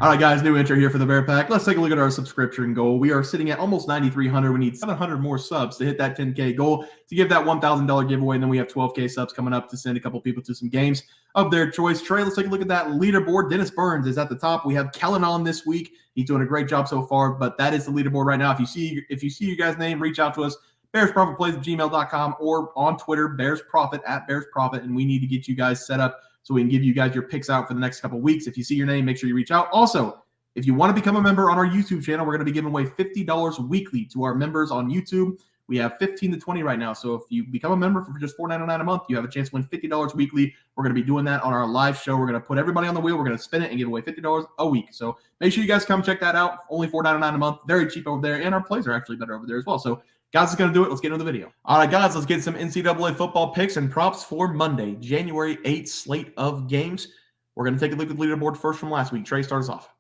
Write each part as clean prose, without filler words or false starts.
All right, guys, new intro here for the Bear Pack. Let's take a look at our subscription goal. We are sitting at almost 9,300. We need 700 more subs to hit that 10K goal to give that $1,000 giveaway. And then we have 12K subs coming up to send a couple people to some games of their choice. Trey, let's take a look at that leaderboard. Dennis Burns is at the top. We have Kellen on this week. He's doing a great job so far, but that is the leaderboard right now. If you see your guys' name, reach out to us. BearsProfitPlays@gmail.com or on Twitter, BearsProfit @BearsProfit, and we need to get you guys set up so we can give you guys your picks out for the next couple of weeks. If you see your name, make sure you reach out. Also, if you want to become a member on our YouTube channel, we're going to be giving away $50 weekly to our members on YouTube. We have 15 to 20 right now. So if you become a member for just $4.99 a month, you have a chance to win $50 weekly. We're going to be doing that on our live show. We're going to put everybody on the wheel. We're going to spin it and give away $50 a week. So make sure you guys come check that out. Only $4.99 a month. Very cheap over there. And our plays are actually better over there as well. So guys, is going to do it. Let's get into the video. All right, guys, let's get some NCAA football picks and props for Monday, January 8th slate of games. We're going to take a look at the leaderboard first from last week. Trey, start us off.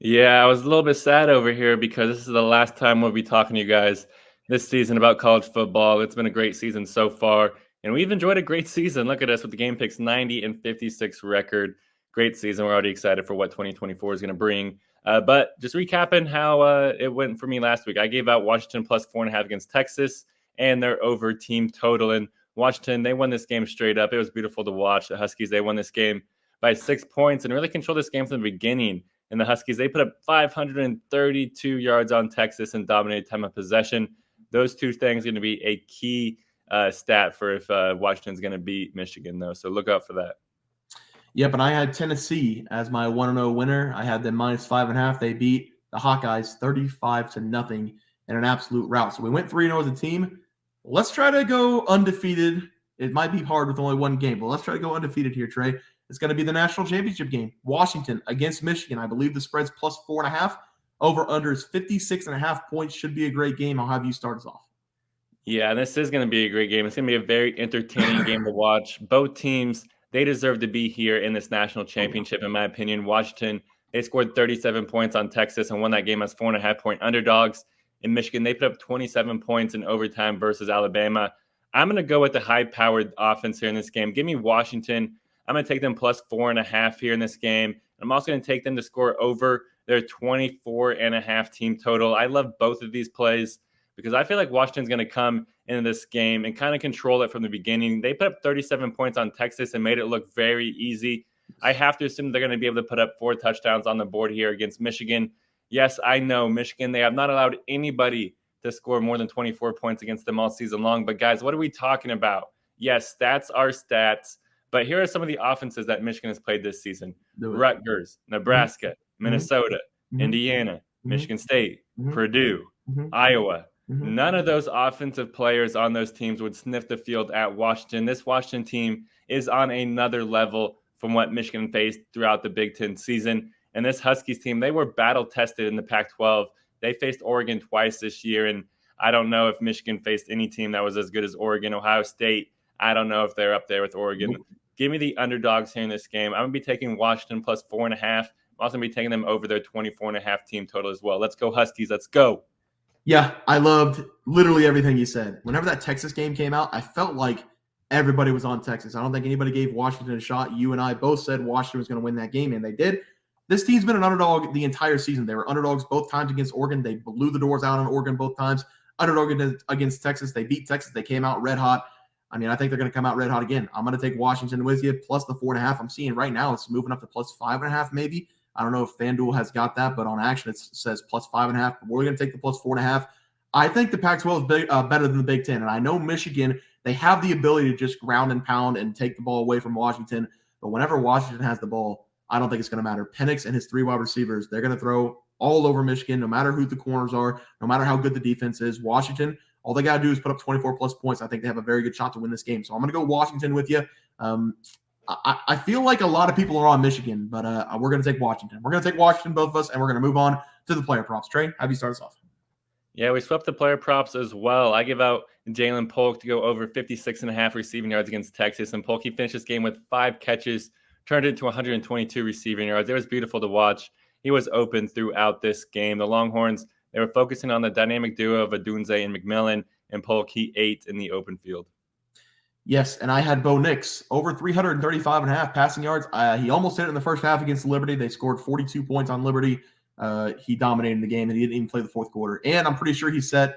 Yeah, I was a little bit sad over here because this is the last time we'll be talking to you guys this season about college football. It's been a great season so far, and we've enjoyed a great season. Look at us with the Game Picks 90-56 record. Great season. We're already excited for what 2024 is going to bring. But just recapping how it went for me last week. I gave out Washington plus 4.5 against Texas and their over team total. And Washington, they won this game straight up. It was beautiful to watch. The Huskies, they won this game by 6 points and really controlled this game from the beginning. And the Huskies, they put up 532 yards on Texas and dominated time of possession. Those two things are going to be a key stat for if Washington's going to beat Michigan, though. So look out for that. Yep, and I had Tennessee as my 1-0 winner. I had them minus 5.5. They beat the Hawkeyes 35-0 in an absolute rout. So we went 3-0 as a team. Let's try to go undefeated. It might be hard with only one game, but let's try to go undefeated here, Trey. It's going to be the national championship game. Washington against Michigan. I believe the spread's plus 4.5. Over-under is 56.5 points. Should be a great game. I'll have you start us off. Yeah, this is going to be a great game. It's going to be a very entertaining game to watch. Both teams, they deserve to be here in this national championship, in my opinion. Washington, they scored 37 points on Texas and won that game as 4.5-point underdogs. In Michigan, they put up 27 points in overtime versus Alabama. I'm going to go with the high-powered offense here in this game. Give me Washington. I'm going to take them plus 4.5 here in this game. I'm also going to take them to score over their 24.5 team total. I love both of these plays because I feel like Washington's going to come into this game and kind of control it from the beginning. They put up 37 points on Texas and made it look very easy. I have to assume they're going to be able to put up 4 touchdowns on the board here against Michigan. Yes, I know Michigan, they have not allowed anybody to score more than 24 points against them all season long. But guys, what are we talking about? Yes, stats are stats. But here are some of the offenses that Michigan has played this season. Rutgers, Nebraska, Minnesota, Indiana, Michigan State, Purdue, Iowa. None of those offensive players on those teams would sniff the field at Washington. This Washington team is on another level from what Michigan faced throughout the Big Ten season. And this Huskies team, they were battle-tested in the Pac-12. They faced Oregon twice this year, and I don't know if Michigan faced any team that was as good as Oregon. Ohio State, I don't know if they're up there with Oregon. Give me the underdogs here in this game. I'm going to be taking Washington plus 4.5. I'm also going to be taking them over their 24.5 team total as well. Let's go Huskies. Let's go. Yeah, I loved literally everything you said. Whenever that Texas game came out, I felt like everybody was on Texas. I don't think anybody gave Washington a shot. You and I both said Washington was going to win that game, and they did. This team's been an underdog the entire season. They were underdogs both times against Oregon. They blew the doors out on Oregon both times. Underdog against Texas. They beat Texas. They came out red hot. I mean, I think they're going to come out red hot again. I'm going to take Washington with you, plus the 4.5. I'm seeing right now it's moving up to plus 5.5 maybe. I don't know if FanDuel has got that, but on action it says plus 5.5. But we're going to take the plus 4.5. I think the Pac-12 is better than the Big Ten. And I know Michigan, they have the ability to just ground and pound and take the ball away from Washington. But whenever Washington has the ball, I don't think it's going to matter. Penix and his 3 wide receivers, they're going to throw all over Michigan, no matter who the corners are, no matter how good the defense is. Washington, all they got to do is put up 24-plus points. I think they have a very good shot to win this game. So I'm going to go Washington with you. I feel like a lot of people are on Michigan, but we're going to take Washington. We're going to take Washington, both of us, and we're going to move on to the player props. Trey, have you start us off? Yeah, we swept the player props as well. I give out Jalen Polk to go over 56.5 receiving yards against Texas. And Polk, he finished this game with 5 catches, turned it into 122 receiving yards. It was beautiful to watch. He was open throughout this game. The Longhorns, they were focusing on the dynamic duo of Adunze and McMillan, and Polk, he ate in the open field. Yes, and I had Bo Nix over 335.5 passing yards. He almost hit it in the first half against Liberty. They scored 42 points on Liberty. He dominated the game, and he didn't even play the fourth quarter. And I'm pretty sure he set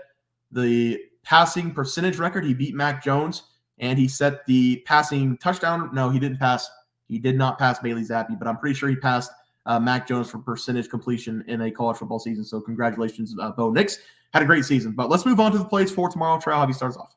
the passing percentage record. He beat Mac Jones, and he set the passing touchdown. No, he didn't pass. He did not pass Bailey Zappi, but I'm pretty sure he passed Mac Jones for percentage completion in a college football season. So congratulations, Bo Nix. Had a great season. But let's move on to the plays for tomorrow. Trey, I'll have you start us off.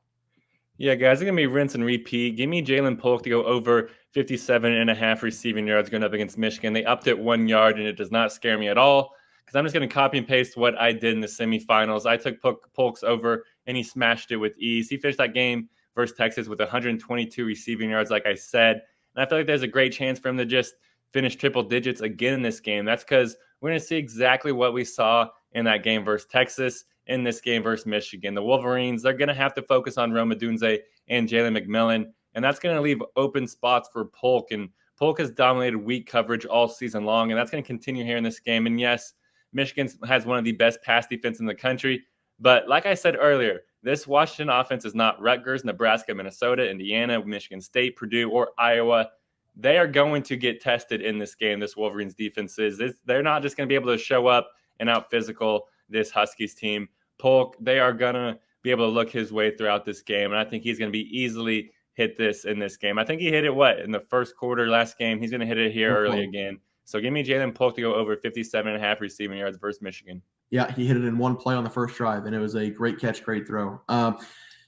Yeah, guys, it's going to be rinse and repeat. Give me Jalen Polk to go over 57.5 receiving yards going up against Michigan. They upped it 1 yard, and it does not scare me at all because I'm just going to copy and paste what I did in the semifinals. I took Polk's over, and he smashed it with ease. He finished that game versus Texas with 122 receiving yards, like I said. And I feel like there's a great chance for him to just finish triple digits again in this game. That's because we're going to see exactly what we saw in that game versus Texas. In this game versus Michigan, the Wolverines, they're going to have to focus on Rome Odunze and Jalen McMillan, and that's going to leave open spots for Polk. And Polk has dominated weak coverage all season long, and that's going to continue here in this game. And yes, Michigan has one of the best pass defense in the country, but like I said earlier, this Washington offense is not Rutgers, Nebraska, Minnesota, Indiana, Michigan State, Purdue, or Iowa. They are going to get tested in this game, this Wolverines defense is. They're not just going to be able to show up and out physical this Huskies team. Polk, they are going to be able to look his way throughout this game, and I think he's going to be easily hit this in this game. I think he hit it, in the first quarter last game. He's going to hit it here early again. So give me Jalen Polk to go over 57.5 receiving yards versus Michigan. Yeah, he hit it in one play on the first drive, and it was a great catch, great throw.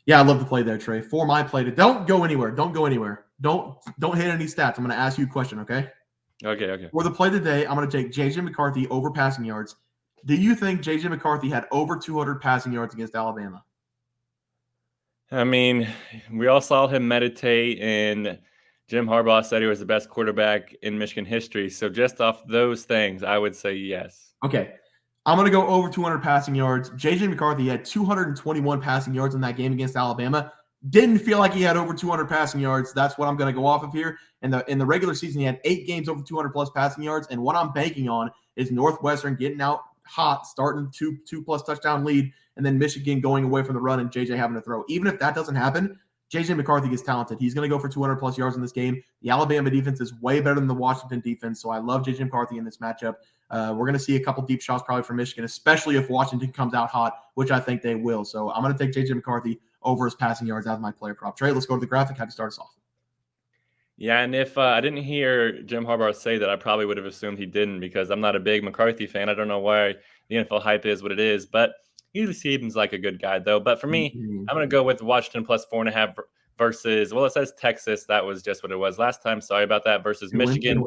Yeah, I love the play there, Trey. For my play, don't go anywhere. Don't go anywhere. Don't hit any stats. I'm going to ask you a question, okay? Okay. For the play today, I'm going to take J.J. McCarthy over passing yards. Do you think J.J. McCarthy had over 200 passing yards against Alabama? I mean, we all saw him meditate, and Jim Harbaugh said he was the best quarterback in Michigan history. So just off those things, I would say yes. Okay. I'm going to go over 200 passing yards. J.J. McCarthy had 221 passing yards in that game against Alabama. Didn't feel like he had over 200 passing yards. That's what I'm going to go off of here. In the regular season, he had 8 games over 200-plus passing yards, and what I'm banking on is Northwestern getting out hot, starting two-plus touchdown lead, and then Michigan going away from the run and JJ having to throw. Even if that doesn't happen, JJ McCarthy is talented. He's going to go for 200-plus yards in this game. The Alabama defense is way better than the Washington defense, so I love JJ McCarthy in this matchup. We're going to see a couple deep shots probably from Michigan, especially if Washington comes out hot, which I think they will. So I'm going to take JJ McCarthy over his passing yards as my player prop. Trey, let's go to the graphic. Have you start us off? Yeah, and if I didn't hear Jim Harbaugh say that, I probably would have assumed he didn't because I'm not a big McCarthy fan. I don't know why the NFL hype is what it is, but he seems like a good guy, though. But for me, I'm going to go with Washington plus 4.5 versus, it says Texas. That was just what it was last time. Sorry about that. Versus Michigan.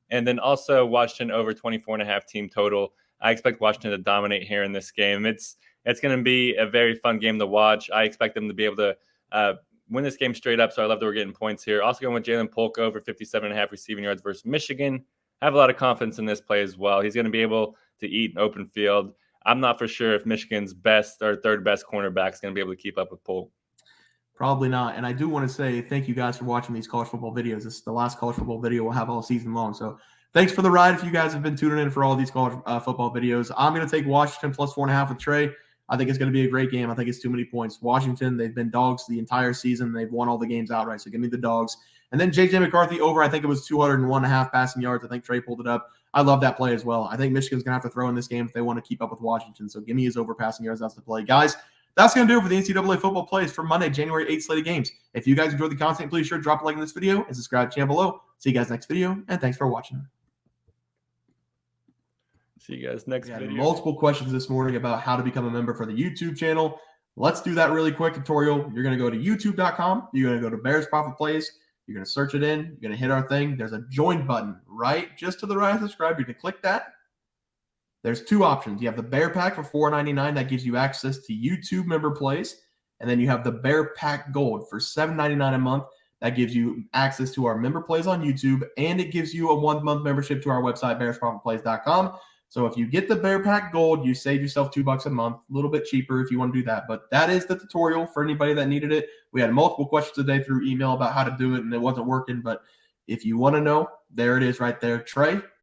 And then also Washington over 24.5 team total. I expect Washington to dominate here in this game. It's going to be a very fun game to watch. I expect them to be able to win this game straight up, so I love that we're getting points here. Also going with Jalen Polk over 57.5 receiving yards versus Michigan. I have a lot of confidence in this play as well. He's going to be able to eat an open field. I'm not for sure if Michigan's best or third best cornerback is going to be able to keep up with Polk. Probably not. And I do want to say thank you guys for watching these college football videos. This is the last college football video we'll have all season long. So thanks for the ride if you guys have been tuning in for all these college football videos. I'm going to take Washington plus 4.5 with Trey. I think it's going to be a great game. I think it's too many points. Washington, they've been dogs the entire season. They've won all the games outright, so give me the dogs. And then J.J. McCarthy over, I think it was 201.5 passing yards. I think Trey pulled it up. I love that play as well. I think Michigan's going to have to throw in this game if they want to keep up with Washington, so give me his over passing yards. That's the play. Guys, that's going to do it for the NCAA football plays for Monday, January 8th slated games. If you guys enjoyed the content, please sure to drop a like in this video and subscribe to the channel below. See you guys next video, and thanks for watching. See you guys next video. Multiple questions this morning about how to become a member for the YouTube channel. Let's do that really quick tutorial. You're going to go to youtube.com. You're going to go to Bears Profit Plays. You're going to search it in. You're going to hit our thing. There's a join button right just to the right of subscribe. You're going to click that. There's 2 options. You have the Bear Pack for $4.99. That gives you access to YouTube member plays. And then you have the Bear Pack Gold for $7.99 a month. That gives you access to our member plays on YouTube. And it gives you a 1-month membership to our website, bearsprofitplays.com. So if you get the Bear Pack Gold, you save yourself $2 a month, a little bit cheaper if you want to do that. But that is the tutorial for anybody that needed it. We had multiple questions today through email about how to do it, and it wasn't working. But if you want to know, there it is right there. Trey,